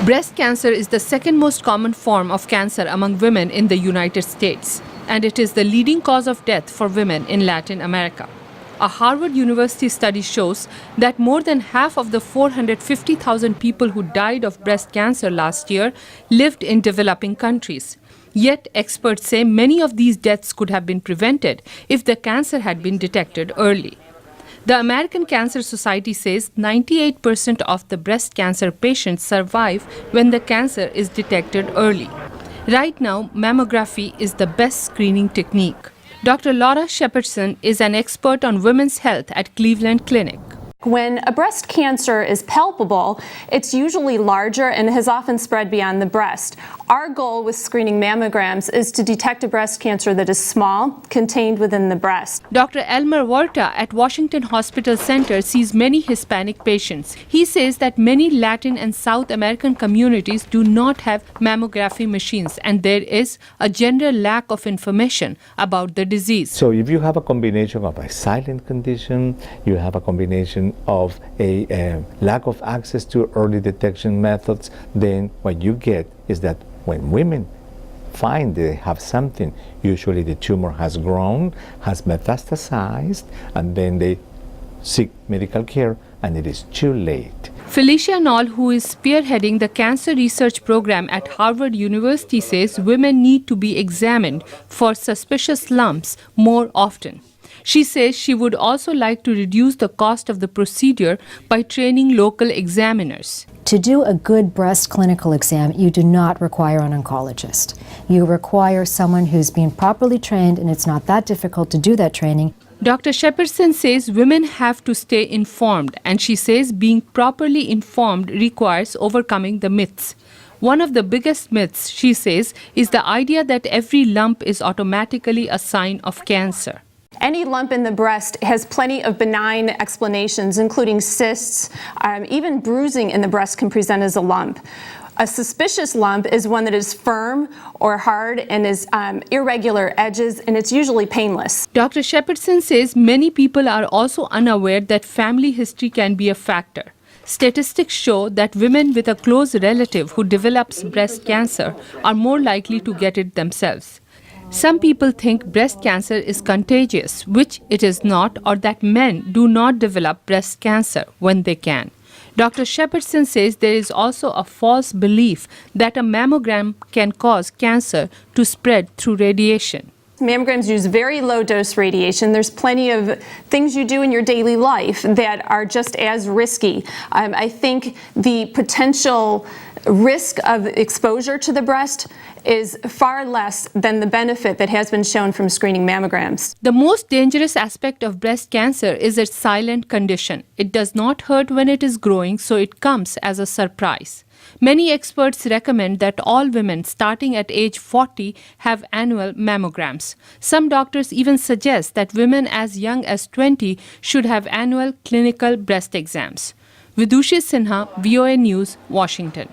Breast cancer is the second most common form of cancer among women in the United States, and it is the leading cause of death for women in Latin America. A Harvard University study shows that more than half of the 450,000 people who died of breast cancer last year lived in developing countries. Yet, experts say many of these deaths could have been prevented if the cancer had been detected early. The American Cancer Society says 98% of the breast cancer patients survive when the cancer is detected early. Right now, mammography is the best screening technique. Dr. Laura Shepardson is an expert on women's health at Cleveland Clinic. When a breast cancer is palpable, it's usually larger and has often spread beyond the breast. Our goal with screening mammograms is to detect a breast cancer that is small, contained within the breast. Dr. Elmer Huerta at Washington Hospital Center sees many Hispanic patients. He says that many Latin and South American communities do not have mammography machines, and there is a general lack of information about the disease. So if you have a combination of a silent condition, you have a combination of a lack of access to early detection methods, then what you get is that when women find they have something, usually the tumor has grown, has metastasized, and then they seek medical care and it is too late. Felicia Knoll, who is spearheading the cancer research program at Harvard University, says women need to be examined for suspicious lumps more often. She says she would also like to reduce the cost of the procedure by training local examiners. To do a good breast clinical exam, you do not require an oncologist. You require someone who's been properly trained, and it's not that difficult to do that training. Dr. Shepardson says women have to stay informed, and she says being properly informed requires overcoming the myths. One of the biggest myths, she says, is the idea that every lump is automatically a sign of cancer. Any lump in the breast has plenty of benign explanations, including cysts. Even bruising in the breast can present as a lump. A suspicious lump is one that is firm or hard and is irregular edges, and it's usually painless. Dr. Shepardson says many people are also unaware that family history can be a factor. Statistics show that women with a close relative who develops breast cancer are more likely to get it themselves. Some people think breast cancer is contagious, which it is not, or that men do not develop breast cancer when they can. Dr. Shepardson says there is also a false belief that a mammogram can cause cancer to spread through radiation. Mammograms use very low-dose radiation. There's plenty of things you do in your daily life that are just as risky. I think the potential risk of exposure to the breast is far less than the benefit that has been shown from screening mammograms. The most dangerous aspect of breast cancer is its silent condition. It does not hurt when it is growing, so it comes as a surprise. Many experts recommend that all women starting at age 40 have annual mammograms. Some doctors even suggest that women as young as 20 should have annual clinical breast exams. Vidushi Sinha, VOA News, Washington.